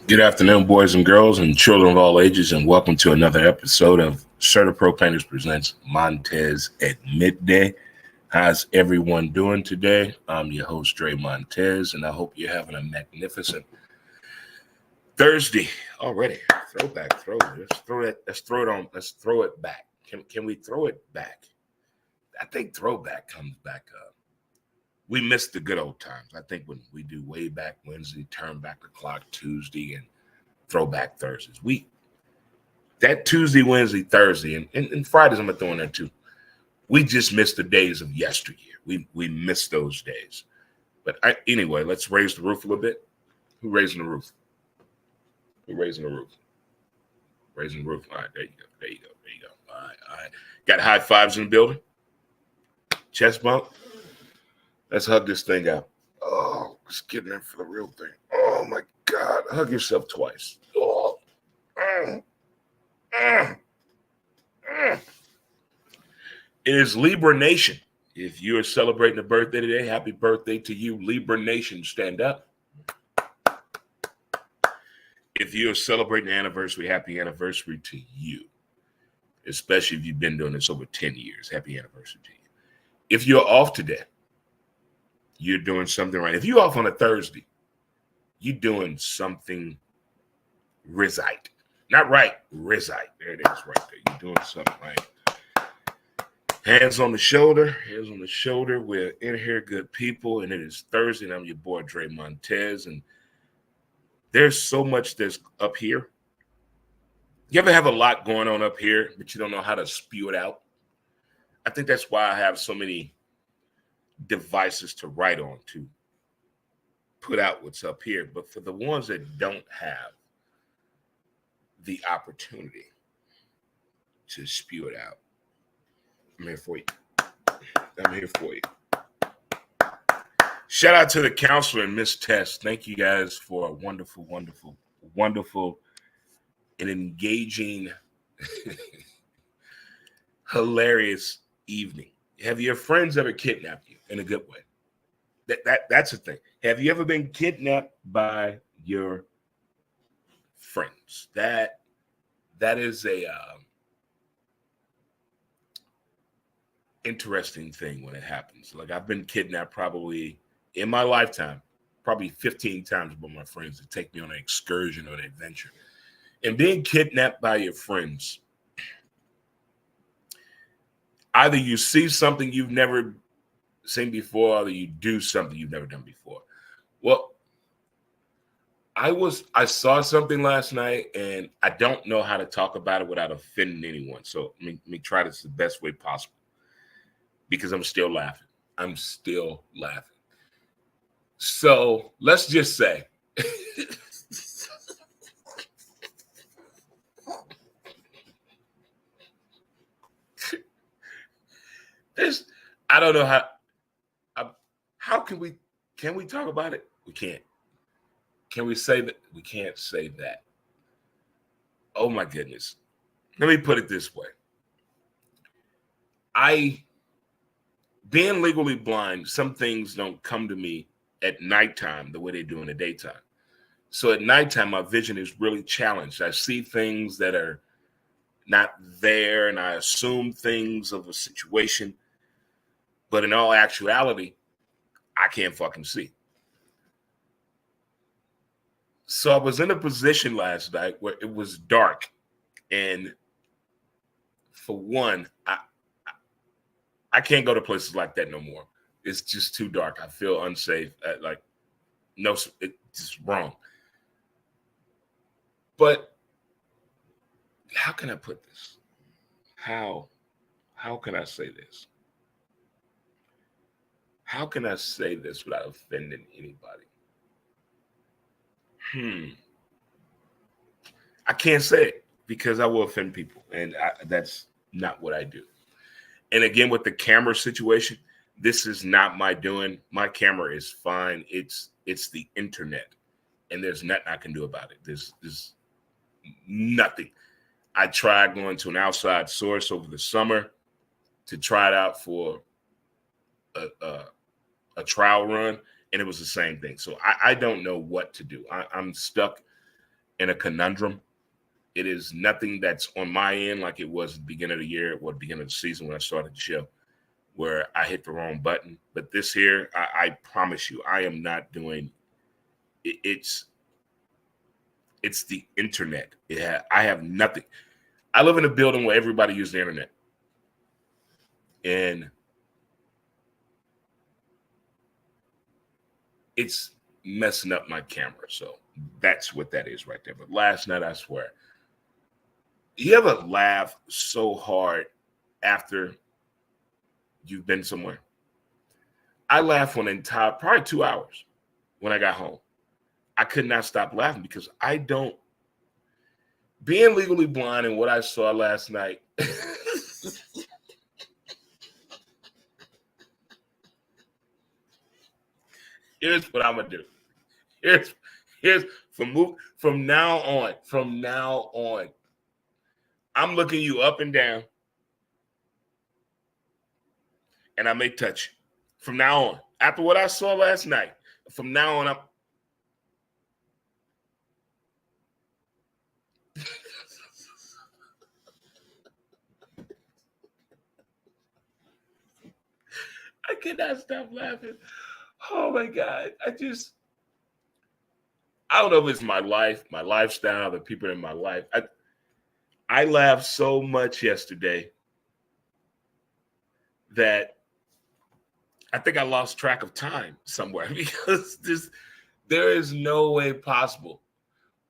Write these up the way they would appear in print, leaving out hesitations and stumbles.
Good afternoon, boys and girls, and children of all ages, and welcome to another episode of Certa Pro Painters presents Montez at Midday. How's everyone doing today? I'm your host, Dre Montez, and I hope you're having a magnificent Thursday already. Throwback, throw. Let's throw it. Let's throw it on. Let's throw it back. Can we throw it back? I think throwback comes back up. We missed the good old times. I think when we do way back Wednesday, turn back the clock Tuesday, and throwback Thursdays. That Tuesday, Wednesday, Thursday, and Fridays I'm gonna throw in there too. We just missed the days of yesteryear. We missed those days. But anyway, let's raise the roof a little bit. Who raising the roof? Who raising the roof? Raising the roof. All right, there you go. There you go. There you go. All right. Got high fives in the building. Chest bump. Let's hug this thing out. Oh, let's get in there for the real thing. Oh my God. Hug yourself twice. Oh. It is Libra Nation. If you're celebrating a birthday today, happy birthday to you. Libra Nation, stand up. If you're celebrating an anniversary, happy anniversary to you. Especially if you've been doing this over 10 years. Happy anniversary to you. If you're off today, you're doing something right. If you're off on a Thursday, you're doing something rizite. Not right, rizite. There it is right there. You're doing something right. Hands on the shoulder. Hands on the shoulder. We're in here, good people, and it is Thursday, and I'm your boy, Dre Montez, and there's so much that's up here. You ever have a lot going on up here, but you don't know how to spew it out? I think that's why I have so many devices to write on to put out what's up here. But for the ones that don't have the opportunity to spew it out, I'm here for you. I'm here for you. Shout out to the counselor and Miss Tess. Thank you guys for a wonderful, wonderful, wonderful and engaging, hilarious evening. Have your friends ever kidnapped you in a good way? That's the thing. Have you ever been kidnapped by your friends? That is a interesting thing when it happens. Like, I've been kidnapped probably in my lifetime, probably 15 times by my friends to take me on an excursion or an adventure. And being kidnapped by your friends, either you see something you've never seen before, or you do something you've never done before. Well, I saw something last night, and I don't know how to talk about it without offending anyone. So let me try this the best way possible, because I'm still laughing. I'm still laughing. So let's just say I don't know how can we talk about it? We can't. Can we say that? We can't say that. Oh my goodness. Let me put it this way. Being legally blind, some things don't come to me at nighttime the way they do in the daytime. So at nighttime, my vision is really challenged. I see things that are not there, and I assume things of a situation. But in all actuality, I can't fucking see. So I was in a position last night where it was dark. And for one, I can't go to places like that no more. It's just too dark. I feel unsafe. It's just wrong. But how can I put this? How can I say this? How can I say this without offending anybody? I can't say it because I will offend people, and that's not what I do. And again, with the camera situation, this is not my doing. My camera is fine. It's the internet, and there's nothing I can do about it. There's nothing. I tried going to an outside source over the summer to try it out for a trial run, and it was the same thing. So I don't know what to do. I'm stuck in a conundrum. It is nothing that's on my end like it was at the beginning of the year or the beginning of the season when I started the show, where I hit the wrong button. But this here, I promise you, I am not doing it. It's the internet. I have nothing. I live in a building where everybody uses the internet. And it's messing up my camera. So that's what that is right there. But last night, I swear, you ever laugh so hard after you've been somewhere? I laughed for an entire, probably 2 hours when I got home. I could not stop laughing because I don't, being legally blind and what I saw last night, here's what I'm gonna do. Here's from now on, I'm looking you up and down, and I may touch you. From now on, after what I saw last night, from now on, I cannot stop laughing. Oh my God. I don't know if it's my life, my lifestyle, the people in my life. I laughed so much yesterday that I think I lost track of time somewhere because there is no way possible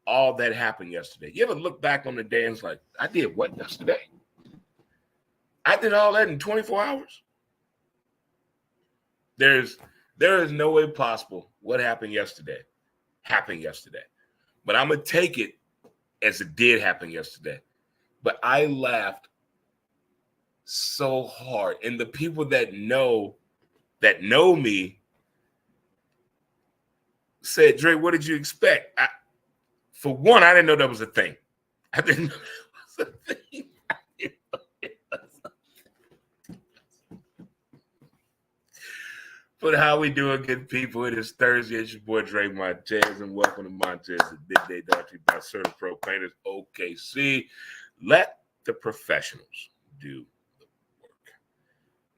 all that happened yesterday. You ever look back on the day and it's like, I did what yesterday? I did all that in 24 hours? There is no way possible what happened yesterday. But I'm going to take it as it did happen yesterday. But I laughed so hard. And the people that know me said, Dre, what did you expect? For one, I didn't know that was a thing. I didn't know that was a thing. But how we doing, good people? It is Thursday. It's your boy Dre Montez, and welcome to Montez, the midday doctor by Certa Pro Painters, OKC. Let the professionals do the work.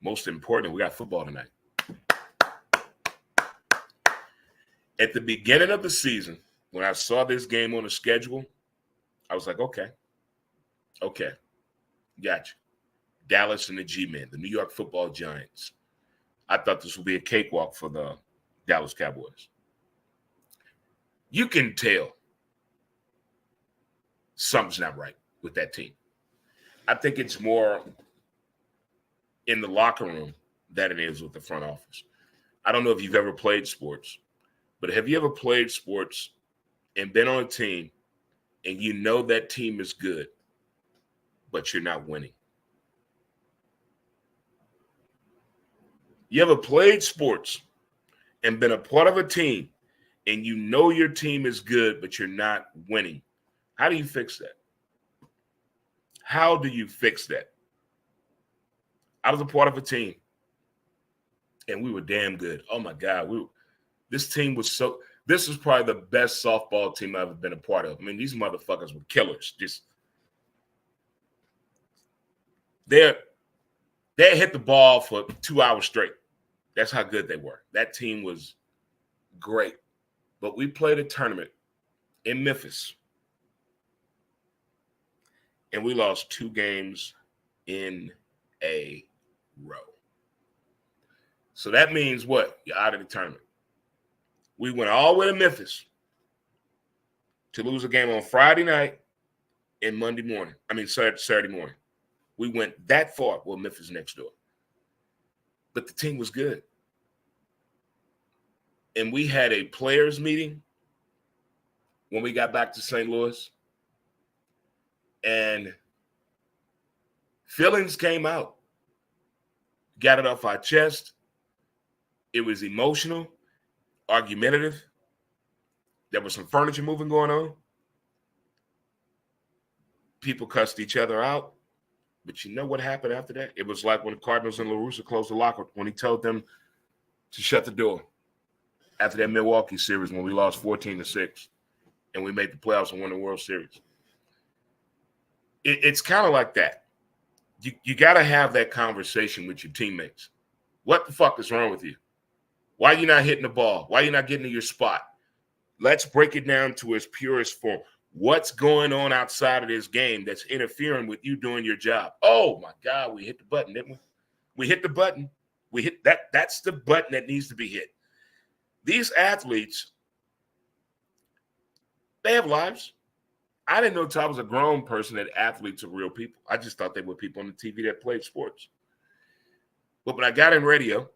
Most important, we got football tonight. At the beginning of the season, when I saw this game on the schedule, I was like, okay, gotcha. Dallas and the G-Men, the New York Football Giants. I thought this would be a cakewalk for the Dallas Cowboys. You can tell something's not right with that team. I think it's more in the locker room than it is with the front office. I don't know if you've ever played sports, but have you ever played sports and been on a team and you know that team is good, but you're not winning? You ever played sports and been a part of a team and you know your team is good, but you're not winning? How do you fix that? How do you fix that? I was a part of a team and we were damn good. Oh my God. This team was this was probably the best softball team I've ever been a part of. I mean, these motherfuckers were killers. They hit the ball for 2 hours straight. That's how good they were. That team was great. But we played a tournament in Memphis, and we lost 2 games in a row. So that means what? You're out of the tournament. We went all the way to Memphis to lose a game on Friday night and Saturday morning. We went that far. Well, Memphis next door. But the team was good. And we had a players meeting when we got back to St. Louis. And feelings came out. Got it off our chest. It was emotional, argumentative. There was some furniture moving going on. People cussed each other out. But you know what happened after that? It was like when the Cardinals and La Russa closed the locker when he told them to shut the door after that Milwaukee series when we lost 14-6. and we made the playoffs and won the World Series. It's kind of like that. You got to have that conversation with your teammates. What the fuck is wrong with you? Why are you not hitting the ball? Why are you not getting to your spot? Let's break it down to its purest form. What's going on outside of this game that's interfering with you doing your job? Oh, my God, we hit the button, didn't we? We hit the button. We hit that. That's the button that needs to be hit. These athletes, they have lives. I didn't know until I was a grown person that athletes are real people. I just thought they were people on the TV that played sports. But when I got in radio,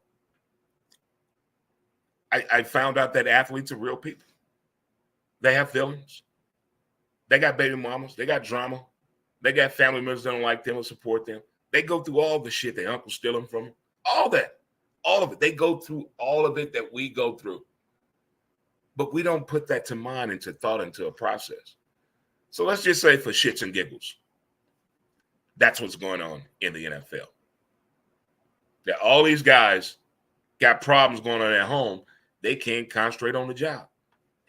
I found out that athletes are real people. They have feelings. They got baby mamas. They got drama. They got family members that don't like them or support them. They go through all the shit their uncle's stealing from them. All that. All of it. They go through all of it that we go through. But we don't put that to mind, into thought, into a process. So let's just say for shits and giggles, that's what's going on in the NFL. That all these guys got problems going on at home. They can't concentrate on the job.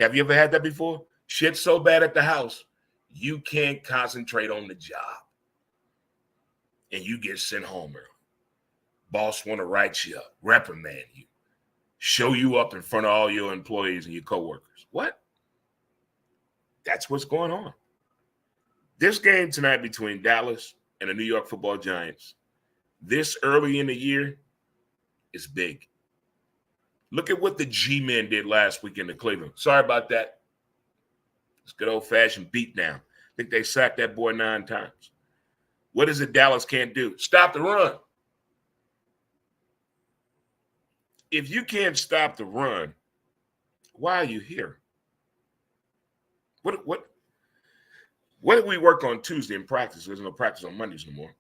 Have you ever had that before? Shit's so bad at the house, you can't concentrate on the job. And you get sent home early. Boss want to write you up, reprimand you, show you up in front of all your employees and your coworkers. What? That's what's going on. This game tonight between Dallas and the New York Football Giants, this early in the year, is big. Look at what the G-Men did last weekend in Cleveland. Sorry about that. It's good old-fashioned beatdown. I think they sacked that boy 9 times. What is it Dallas can't do? Stop the run. If you can't stop the run, why are you here? What did we work on Tuesday in practice? There's no practice on Mondays anymore.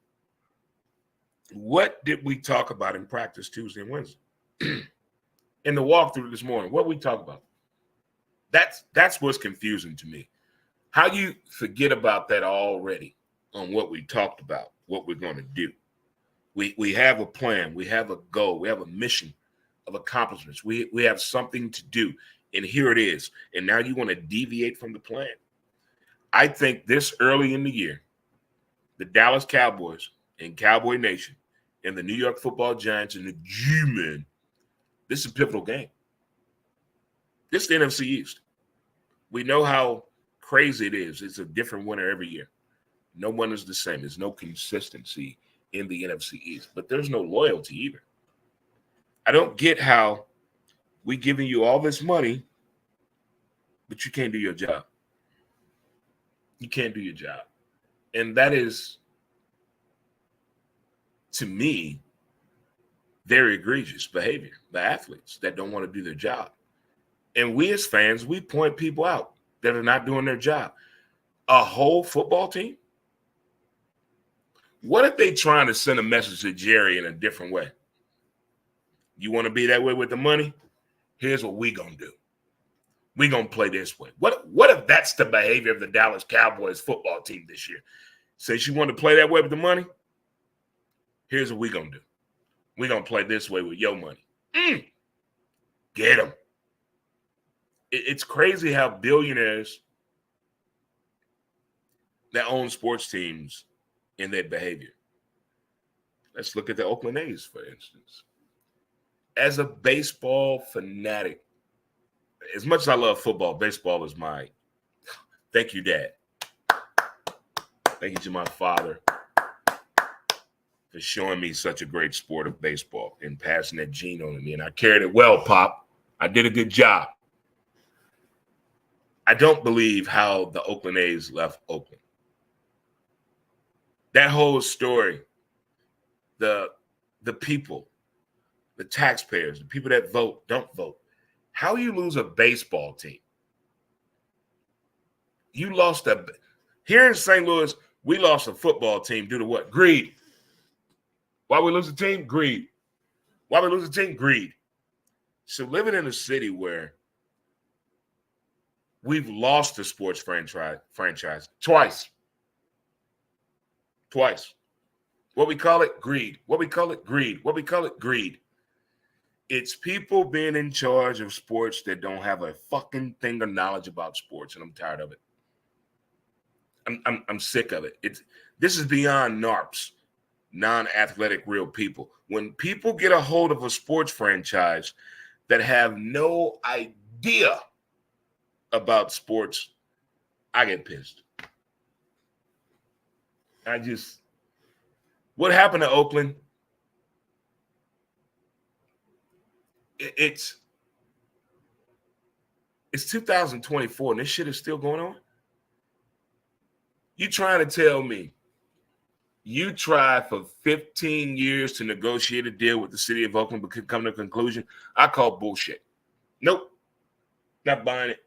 What did we talk about in practice Tuesday and Wednesday? In the walkthrough this morning, what did we talk about? That's what's confusing to me. How you forget about that already on what we talked about, what we're going to do. We have a plan. We have a goal. We have a mission of accomplishments. We have something to do, and here it is. And now you want to deviate from the plan. I think this early in the year, the Dallas Cowboys and Cowboy Nation and the New York Football Giants and the G-Men, this is a pivotal game. This is the NFC East. We know how crazy it is. It's a different winner every year. No one is the same. There's no consistency in the NFC East, but there's no loyalty either. I don't get how we giving you all this money, but you can't do your job. You can't do your job. And that is, to me, very egregious behavior by athletes that don't want to do their job. And we as fans, we point people out that are not doing their job. A whole football team? What if they trying to send a message to Jerry in a different way? You want to be that way with the money? Here's what we going to do. We going to play this way. What if that's the behavior of the Dallas Cowboys football team this year? Since you want to play that way with the money, here's what we going to do. We're going to play this way with your money. Get them. It's crazy how billionaires that own sports teams in their behavior. Let's look at the Oakland A's, for instance. As a baseball fanatic, as much as I love football, baseball is my – thank you, Dad. Thank you to my father for showing me such a great sport of baseball and passing that gene on to me. And I carried it well, Pop. I did a good job. I don't believe how the Oakland A's left Oakland. That whole story, the people, the taxpayers, the people that vote, don't vote. How you lose a baseball team? You lost here in St. Louis, we lost a football team due to what? Greed. Why we lose a team? Greed. Why we lose a team? Greed. So living in a city where we've lost the sports franchise twice. Twice. What we call it? Greed. What we call it? Greed. What we call it? Greed. It's people being in charge of sports that don't have a fucking thing of knowledge about sports, and I'm tired of it. I'm sick of it. This is beyond NARPs, non-athletic real people. When people get a hold of a sports franchise that have no idea about sports, I get pissed. What happened to Oakland? It's 2024 and this shit is still going on? You trying to tell me you tried for 15 years to negotiate a deal with the city of Oakland but could come to a conclusion? I call bullshit. Nope. Not buying it.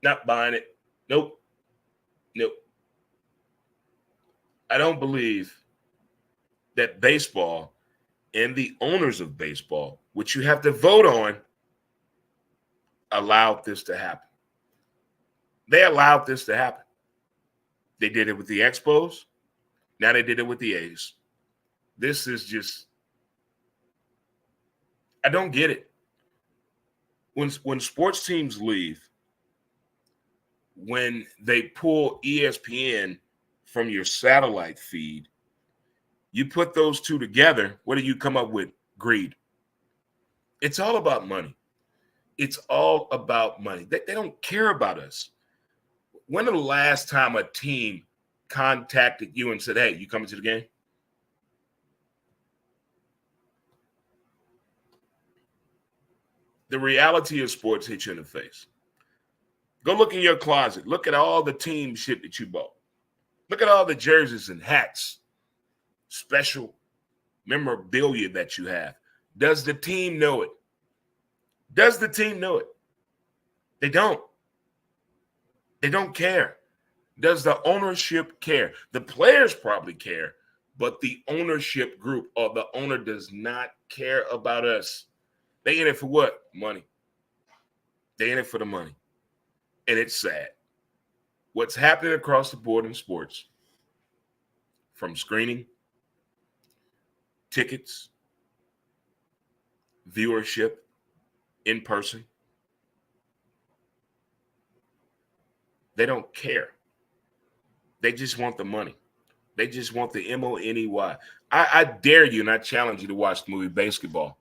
Not buying it. Nope. Nope. I don't believe that baseball and the owners of baseball, which you have to vote on, allowed this to happen. They allowed this to happen. They did it with the Expos. Now they did it with the A's. This is just, I don't get it. When sports teams leave, when they pull ESPN from your satellite feed, you put those two together, what do you come up with? Greed. It's all about money. It's all about money. They don't care about us. When the last time a team contacted you and said, hey, you coming to the game? The reality of sports hits you in the face. Go look in your closet. Look at all the team shit that you bought. Look at all the jerseys and hats, special memorabilia that you have. Does the team know it? Does the team know it? They don't. They don't care. Does the ownership care? The players probably care, but the ownership group or the owner does not care about us. They in it for what? Money. They in it for the money. And it's sad. What's happening across the board in sports, from screening, tickets, viewership, in person, they don't care. They just want the money. They just want the money. I dare you and I challenge you to watch the movie Basketball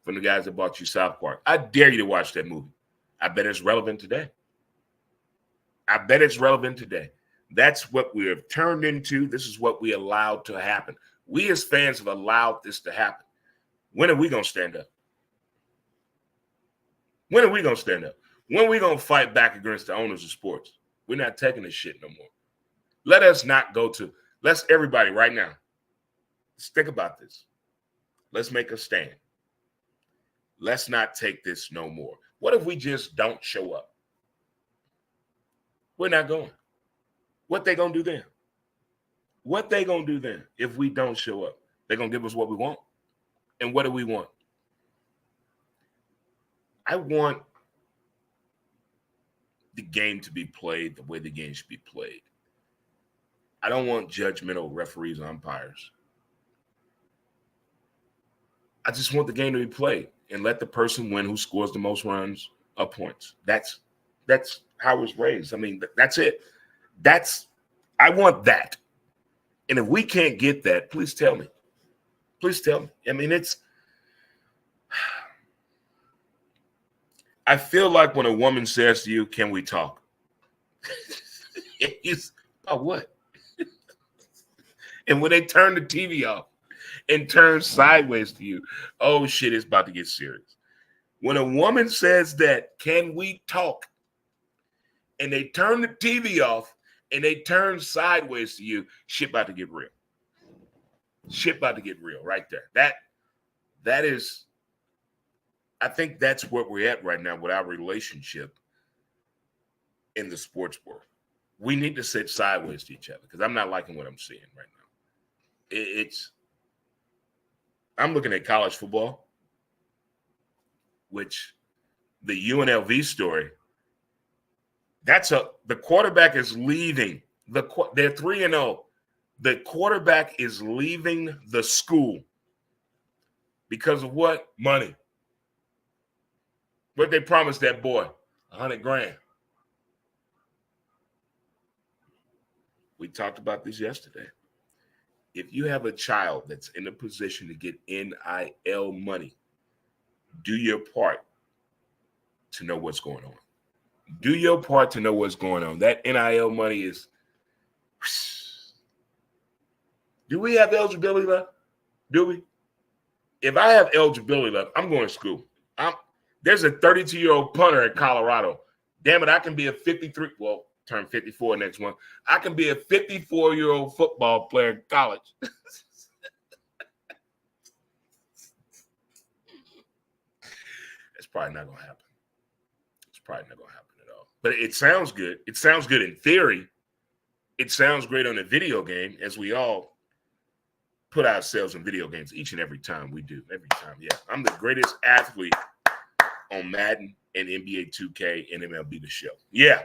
from the guys that bought you South Park. I dare you to watch that movie. I bet it's relevant today. I bet it's relevant today. That's what we have turned into. This is what we allowed to happen. We as fans have allowed this to happen. When are we going to stand up? When are we going to stand up? When are we going to fight back against the owners of sports? We're not taking this shit no more. Let us not go to, let's everybody right now, let's think about this. Let's make a stand. Let's not take this no more. What if we just don't show up? We're not going. What they going to do then? What they going to do then if we don't show up? They're going to give us what we want. And what do we want? I want the game to be played the way the game should be played. I don't want judgmental referees or umpires. I just want the game to be played and let the person win who scores the most runs or points. That's how I was raised. I mean, that's it. I want that. And if we can't get that, please tell me. Please tell me. I mean, I feel like when a woman says to you, can we talk? It's about what? And when they turn the TV off and turn sideways to you, oh shit, it's about to get serious. When a woman says that, can we talk? And they turn the TV off and they turn sideways to you, shit about to get real. Shit about to get real right there. That is, I think that's where we're at right now with our relationship in the sports world. We need to sit sideways to each other because I'm not liking what I'm seeing right now. I'm looking at college football, which the UNLV story, the quarterback is leaving. They're 3-0. The quarterback is leaving the school Because of what? Money. What they promised that boy? $100,000. We talked about this yesterday. If you have a child that's in a position to get NIL money, do your part to know what's going on. Do your part to know what's going on. That NIL money is. Do we have eligibility left? Do we? If I have eligibility left, I'm going to school. There's a 32-year-old punter in Colorado. Damn it, I can be a 53. Well, turn 54 next month. I can be a 54-year-old football player in college. That's probably not going to happen. It's probably not going to happen at all. But it sounds good. It sounds good in theory. It sounds great on a video game, as we all put ourselves in video games each and every time we do. Every time, yeah. I'm the greatest athlete on Madden and NBA 2K and MLB The Show. Yeah.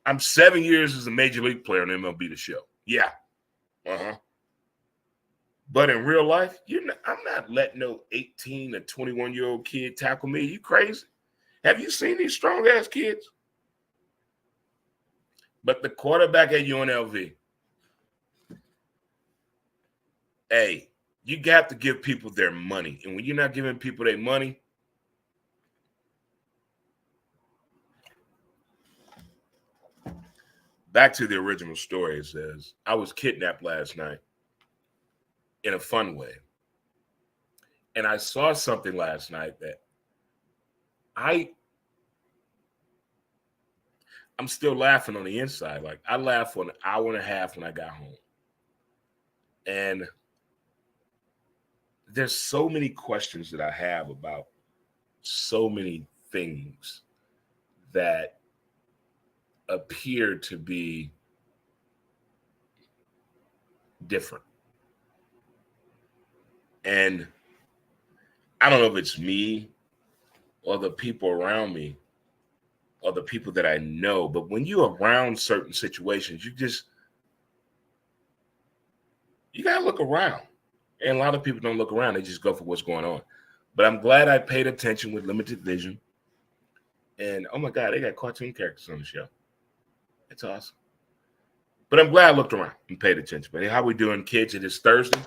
I'm 7 years as a major league player on MLB The Show. Yeah. But in real life, I'm not letting no 18 or 21-year-old kid tackle me. You crazy? Have you seen these strong-ass kids? But the quarterback at UNLV, hey, you got to give people their money. And when you're not giving people their money, back to the original story, it says, I was kidnapped last night in a fun way. And I saw something last night that I'm still laughing on the inside. Like, I laughed for an hour and a half when I got home. And there's so many questions that I have about so many things that appear to be different. And I don't know if it's me or the people around me or the people that I know, but when you're around certain situations, you got to look around. And a lot of people don't look around. They just go for what's going on. But I'm glad I paid attention with limited vision. And, oh, my God, they got cartoon characters on the show. It's awesome. But I'm glad I looked around and paid attention. But hey, how we doing, kids? It is Thursday.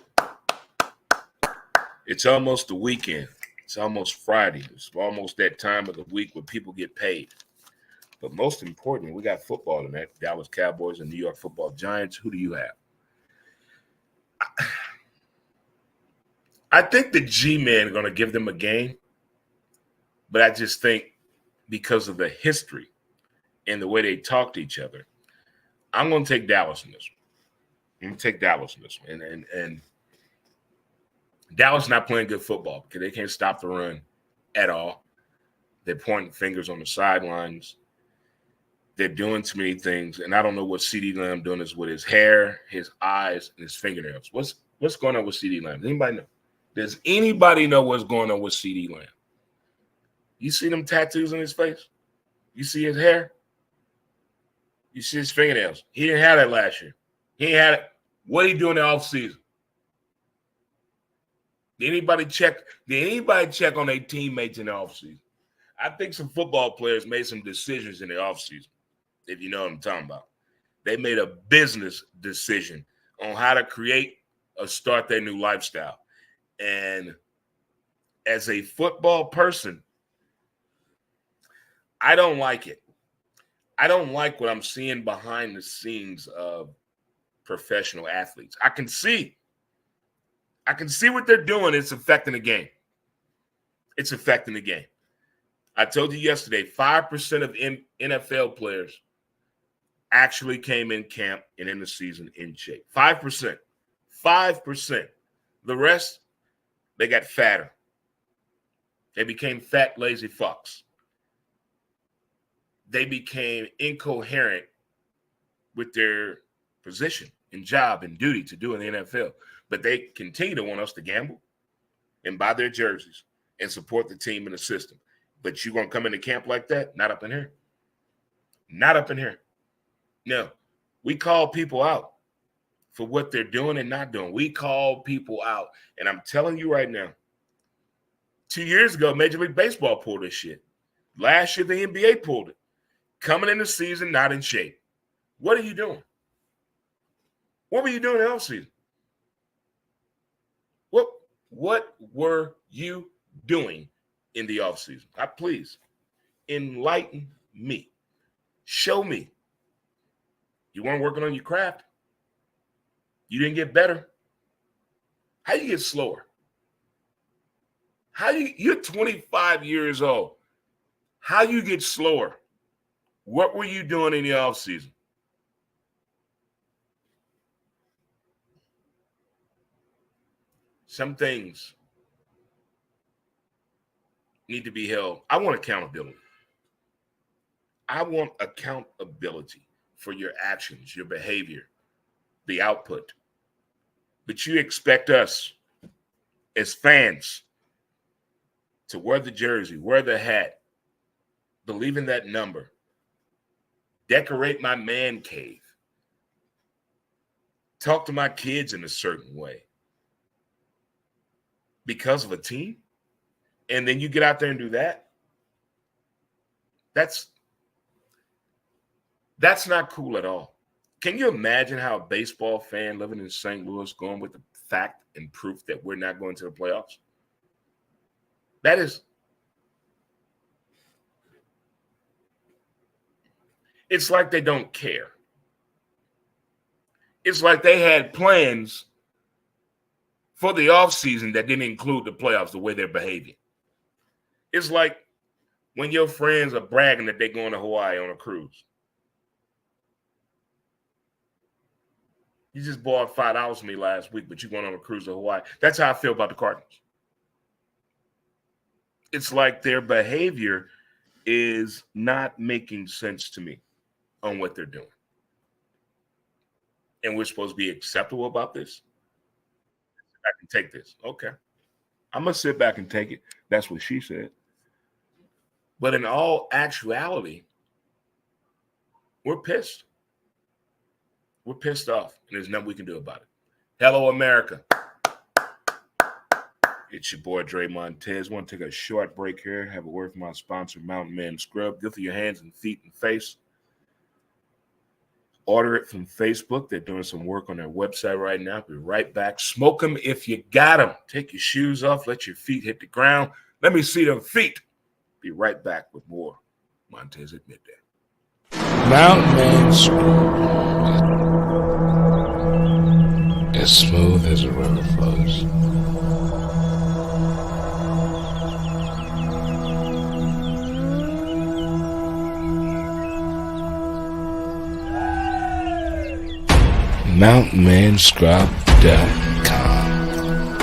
It's almost the weekend. It's almost Friday. It's almost that time of the week where people get paid. But most importantly, we got football tonight. Dallas Cowboys and New York Football Giants. Who do you have? I think the G-Men are going to give them a game. But I just think because of the history and the way they talk to each other, I'm going to take Dallas in this one. I'm going to take Dallas in this one. And Dallas not playing good football because they can't stop the run at all. They're pointing fingers on the sidelines. They're doing too many things. And I don't know what CeeDee Lamb doing is with his hair, his eyes, and his fingernails. What's going on with CeeDee Lamb? Does anybody know? Does anybody know what's going on with CeeDee Lamb? You see them tattoos on his face? You see his hair? You see his fingernails? He didn't have that last year. He ain't had it. What he do in the offseason? Did anybody check on their teammates in the offseason? I think some football players made some decisions in the offseason, if you know what I'm talking about. They made a business decision on how to create or start their new lifestyle. And as a football person, I don't like it. I don't like what I'm seeing behind the scenes of professional athletes. I can see what they're doing. It's affecting the game. It's affecting the game. I told you yesterday, 5% of NFL players actually came in camp and in the season in shape. 5%. 5%. The rest, they got fatter. They became fat, lazy fucks. They became incoherent with their position and job and duty to do in the NFL. But they continue to want us to gamble and buy their jerseys and support the team and the system. But you going to come into camp like that? Not up in here. Not up in here. No. We call people out for what they're doing and not doing. We call people out. And I'm telling you right now, 2 years ago, Major League Baseball pulled this shit. Last year, the NBA pulled it. Coming in the season, not in shape. What are you doing? What were you doing in the offseason? What were you doing in the offseason? Please enlighten me. Show me. You weren't working on your craft. You didn't get better. How you get slower? You're 25 years old. How you get slower? What were you doing in the offseason? Some things need to be held. I want accountability. I want accountability for your actions, your behavior, the output. But you expect us as fans to wear the jersey, wear the hat, believe in that number, decorate my man cave, talk to my kids in a certain way because of a team, and then you get out there and do that. That's not cool at all. Can you imagine how a baseball fan living in St. Louis going with the fact and proof that we're not going to the playoffs? That is, it's like they don't care. It's like they had plans for the offseason that didn't include the playoffs, the way they're behaving. It's like when your friends are bragging that they're going to Hawaii on a cruise. You just bought $5 from me last week, but you went on a cruise to Hawaii. That's how I feel about the Cardinals. It's like their behavior is not making sense to me on what they're doing. And we're supposed to be acceptable about this? I can take this. Okay. I'm going to sit back and take it. That's what she said. But in all actuality, we're pissed. We're pissed off, and there's nothing we can do about it. Hello, America. It's your boy, Dre Montez. Want to take a short break here, have a word from my sponsor, Mountain Man Scrub. Good for your hands and feet and face. Order it from Facebook. They're doing some work on their website right now. Be right back. Smoke them if you got them. Take your shoes off. Let your feet hit the ground. Let me see them feet. Be right back with more Montez at Midday. Mountain Man Scrub. As smooth as a river flows. MountainManScrub.com.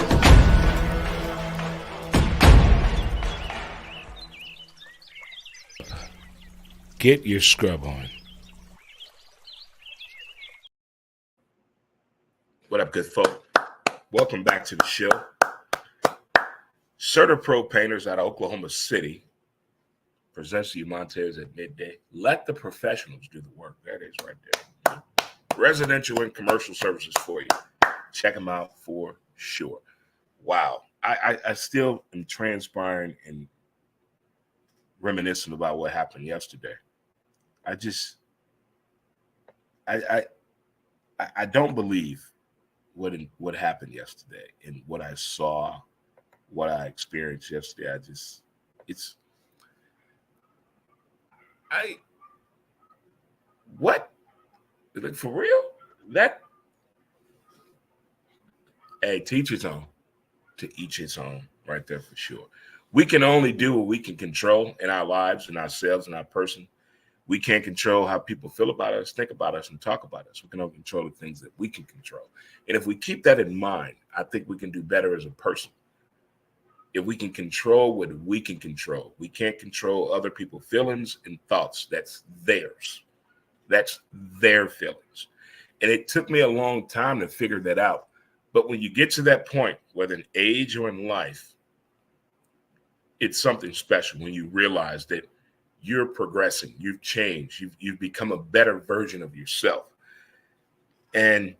Get your scrub on. What up, good folk? Welcome back to the show. Certa Pro Painters out of Oklahoma City presents you Montez at Midday. Let the professionals do the work. That is right there. Residential and commercial services for you. Check them out for sure. Wow. I still am transpiring and reminiscing about what happened yesterday. I don't believe what happened yesterday and what I saw, what I experienced yesterday. What? Like, for real? Hey, teach its own. To each its own, right there for sure. We can only do what we can control in our lives and ourselves and our person. We can't control how people feel about us, think about us, and talk about us. We can only control the things that we can control. And if we keep that in mind, I think we can do better as a person. If we can control what we can control, we can't control other people's feelings and thoughts. That's theirs. That's their feelings. And it took me a long time to figure that out. But when you get to that point, whether in age or in life, it's something special when you realize that you're progressing, you've changed, you've become a better version of yourself. And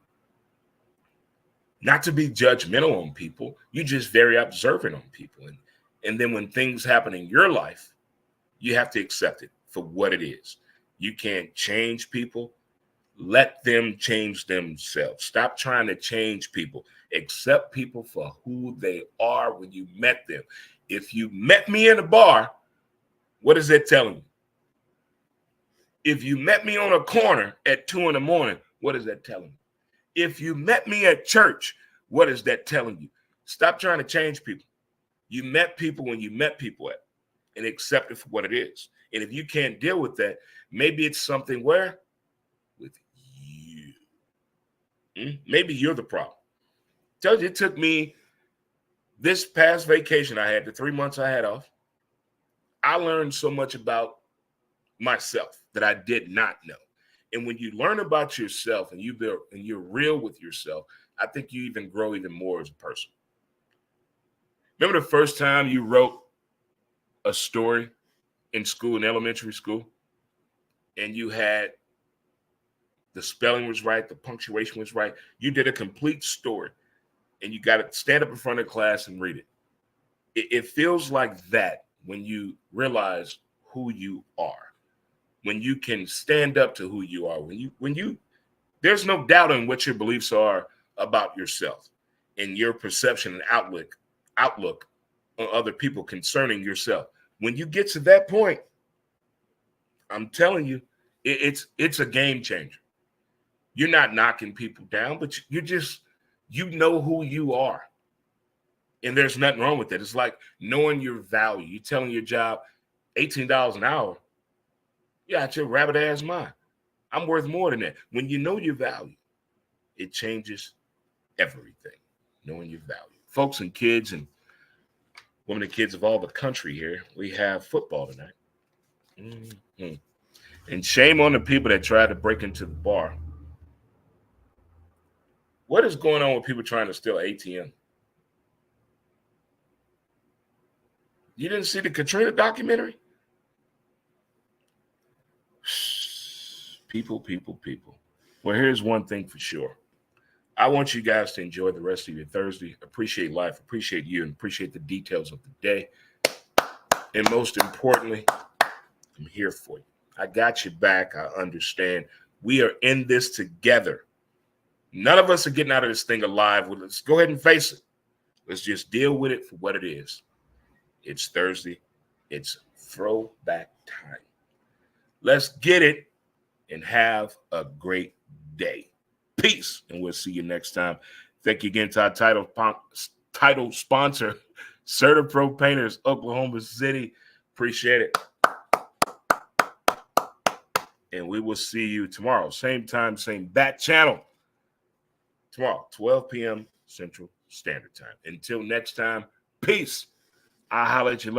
not to be judgmental on people, you're just very observant on people. And And then when things happen in your life, you have to accept it for what it is. You can't change people. Let them change themselves. Stop trying to change people. Accept people for who they are when you met them. If you met me in a bar, what is that telling you? If you met me on a corner at 2 a.m, what is that telling you? If you met me at church, what is that telling you? Stop trying to change people. You met people when you met people at, and accept it for what it is. And if you can't deal with that, maybe it's something where with you. Maybe you're the problem. Tells you it took me this past vacation I had, the 3 months I had off. I learned so much about myself that I did not know. And when you learn about yourself and you're real with yourself, I think you even grow even more as a person. Remember the first time you wrote a story in school, in elementary school, and you had the spelling was right, the punctuation was right. You did a complete story, and you got to stand up in front of class and read it. It feels like that when you realize who you are, when you can stand up to who you are, when you there's no doubt in what your beliefs are about yourself and your perception and outlook on other people concerning yourself. When you get to that point, I'm telling you, it's a game changer. You're not knocking people down, but you know who you are. And there's nothing wrong with that. It's like knowing your value. You're telling your job $18 an hour. Yeah, it's your rabbit ass mind. I'm worth more than that. When you know your value, it changes everything. Knowing your value. Folks and kids and women and kids of all the country here, we have football tonight. Mm-hmm. And shame on the people that tried to break into the bar. What is going on with people trying to steal ATM? You didn't see the Katrina documentary? People. Well, here's one thing for sure. I want you guys to enjoy the rest of your Thursday. Appreciate life, appreciate you, and appreciate the details of the day. And most importantly, I'm here for you. I got your back. I understand. We are in this together. None of us are getting out of this thing alive. Well, let's go ahead and face it. Let's just deal with it for what it is. It's Thursday. It's throwback time. Let's get it and have a great day. Peace, and we'll see you next time. Thank you again to our title sponsor, Certa Pro Painters, Oklahoma City. Appreciate it. And we will see you tomorrow. Same time, same bat channel. Tomorrow, 12 p.m. Central Standard Time. Until next time, peace. I'll holler at you later.